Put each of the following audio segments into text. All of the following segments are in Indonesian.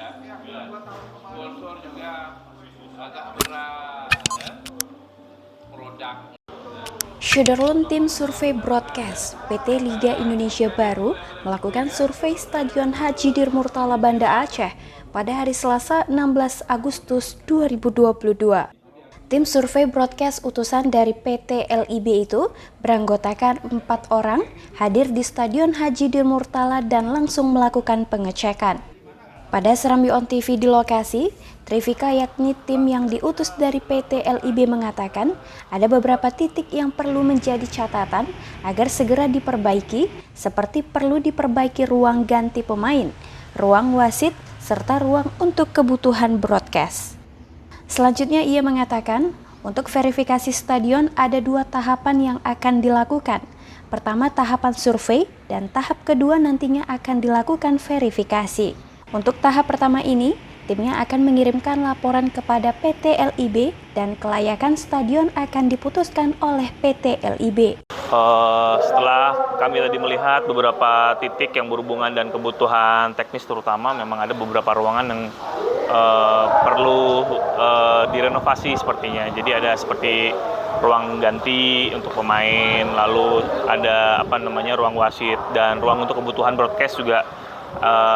ya. Sponsor juga agak berat ya. Produk. Sudarlun Tim Survei Broadcast PT Liga Indonesia Baru melakukan survei Stadion Haji Dirmurtala Banda Aceh pada hari Selasa 16 Agustus 2022. Tim survei broadcast utusan dari PT LIB itu beranggotakan 4 orang hadir di Stadion Haji Dirmurtala dan langsung melakukan pengecekan. Pada Serambi On TV di lokasi, Trivika yakni tim yang diutus dari PT LIB mengatakan ada beberapa titik yang perlu menjadi catatan agar segera diperbaiki, seperti perlu diperbaiki ruang ganti pemain, ruang wasit, serta ruang untuk kebutuhan broadcast. Selanjutnya ia mengatakan, untuk verifikasi stadion ada 2 tahapan yang akan dilakukan. Pertama tahapan survei dan tahap kedua nantinya akan dilakukan verifikasi. Untuk tahap pertama ini, timnya akan mengirimkan laporan kepada PT LIB dan kelayakan stadion akan diputuskan oleh PT LIB. Setelah kami tadi melihat beberapa titik yang berhubungan dan kebutuhan teknis terutama, memang ada beberapa ruangan yang perlu direnovasi sepertinya. Jadi ada seperti ruang ganti untuk pemain, lalu ada ruang wasit, dan ruang untuk kebutuhan broadcast juga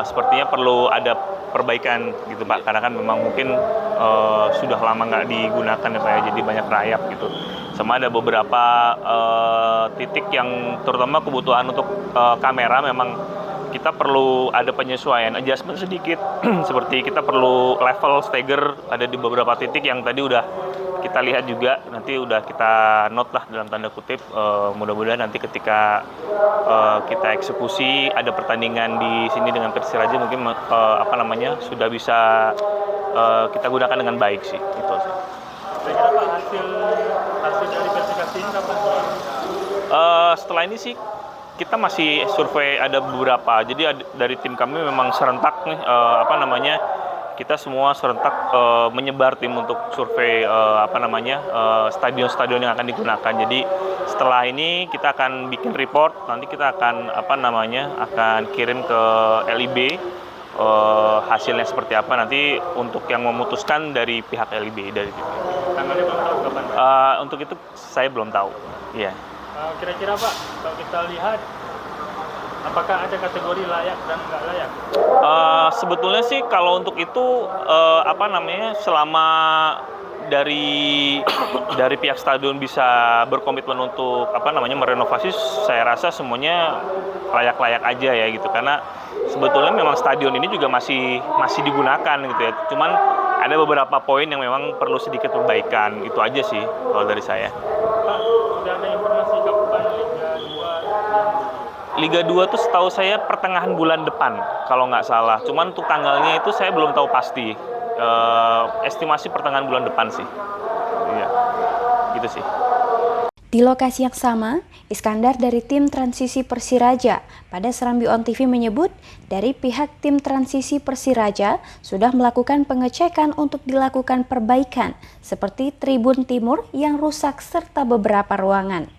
sepertinya perlu ada perbaikan gitu Pak, karena kan memang mungkin sudah lama nggak digunakan ya Pak ya, jadi banyak rayap gitu. Sama ada beberapa titik yang terutama kebutuhan untuk kamera, memang kita perlu ada penyesuaian, adjustment sedikit seperti kita perlu level stagger ada di beberapa titik yang tadi udah kita lihat juga, nanti udah kita note lah dalam tanda kutip. Mudah-mudahan nanti ketika kita eksekusi ada pertandingan di sini dengan Persiraja mungkin sudah bisa kita gunakan dengan baik sih, itu sih. Kira-kira Pak, hasil dari verifikasi ini kapan? Setelah ini sih kita masih survei ada beberapa, jadi dari tim kami memang serentak nih kita semua serentak menyebar tim untuk survei stadion-stadion yang akan digunakan. Jadi setelah ini kita akan bikin report, nanti kita akan akan kirim ke LIB hasilnya seperti apa, nanti untuk yang memutuskan dari pihak LIB dari tim. Tanggalnya belum tahu kapan Pak? Untuk itu saya belum tahu. Iya. Kira-kira Pak, kalau kita lihat apakah ada kategori layak dan nggak layak? Sebetulnya sih kalau untuk itu selama dari pihak stadion bisa berkomitmen untuk merenovasi, saya rasa semuanya layak-layak aja ya gitu, karena sebetulnya memang stadion ini juga masih digunakan gitu ya. Cuman ada beberapa poin yang memang perlu sedikit perbaikan, itu aja sih kalau dari saya. Pak, sudah ada informasi kapan Liga 2 tuh setahu saya pertengahan bulan depan kalau nggak salah. Cuman untuk tanggalnya itu saya belum tahu pasti. Estimasi pertengahan bulan depan sih. Iya, gitu sih. Di lokasi yang sama, Iskandar dari tim transisi Persiraja pada Serambi On TV menyebut dari pihak tim transisi Persiraja sudah melakukan pengecekan untuk dilakukan perbaikan seperti Tribun Timur yang rusak serta beberapa ruangan.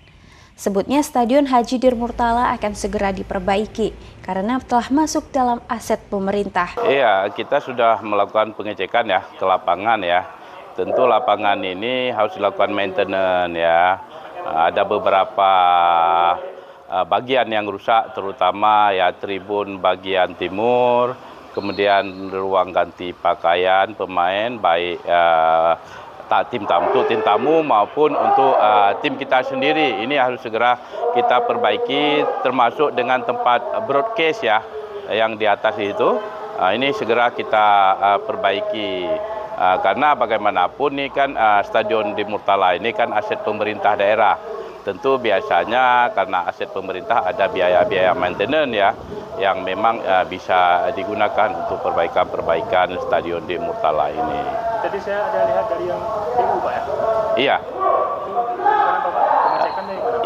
Sebutnya Stadion Haji Dirmurtala akan segera diperbaiki karena telah masuk dalam aset pemerintah. Iya, kita sudah melakukan pengecekan ya ke lapangan ya. Tentu lapangan ini harus dilakukan maintenance ya. Ada beberapa bagian yang rusak, terutama ya tribun bagian timur, kemudian ruang ganti pakaian pemain baik tim tamu maupun untuk tim kita sendiri. Ini harus segera kita perbaiki, termasuk dengan tempat broadcast ya yang di atas itu. Ini segera kita perbaiki. Karena bagaimanapun ini kan Stadion Dirmurtala ini kan aset pemerintah daerah. Tentu biasanya karena aset pemerintah ada biaya-biaya maintenance ya yang memang bisa digunakan untuk perbaikan Stadion Dirmurtala ini. Tadi saya ada lihat dari yang PU Pak ya? Iya. Itu kenapa Pak? Pengecekan dari mana?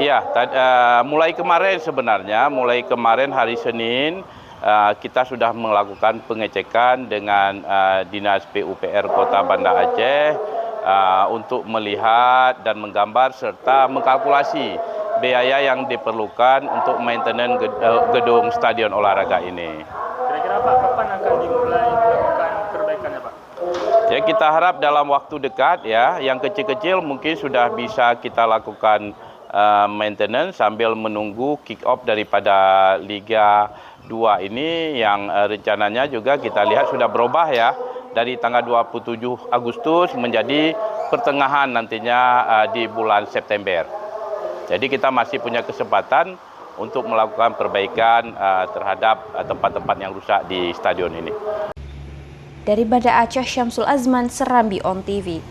Iya, mulai kemarin hari Senin kita sudah melakukan pengecekan dengan Dinas PUPR Kota Banda Aceh untuk melihat dan menggambar serta mengkalkulasi biaya yang diperlukan untuk maintenance gedung stadion olahraga ini. Kira-kira Pak, kapan akan dimulai melakukan Ya, kita harap dalam waktu dekat ya, yang kecil-kecil mungkin sudah bisa kita lakukan maintenance sambil menunggu kick off daripada Liga 2 ini yang rencananya juga kita lihat sudah berubah ya, dari tanggal 27 Agustus menjadi pertengahan nantinya di bulan September. Jadi kita masih punya kesempatan untuk melakukan perbaikan terhadap tempat-tempat yang rusak di stadion ini. Dari Banda Aceh, Syamsul Azman, Serambi On TV.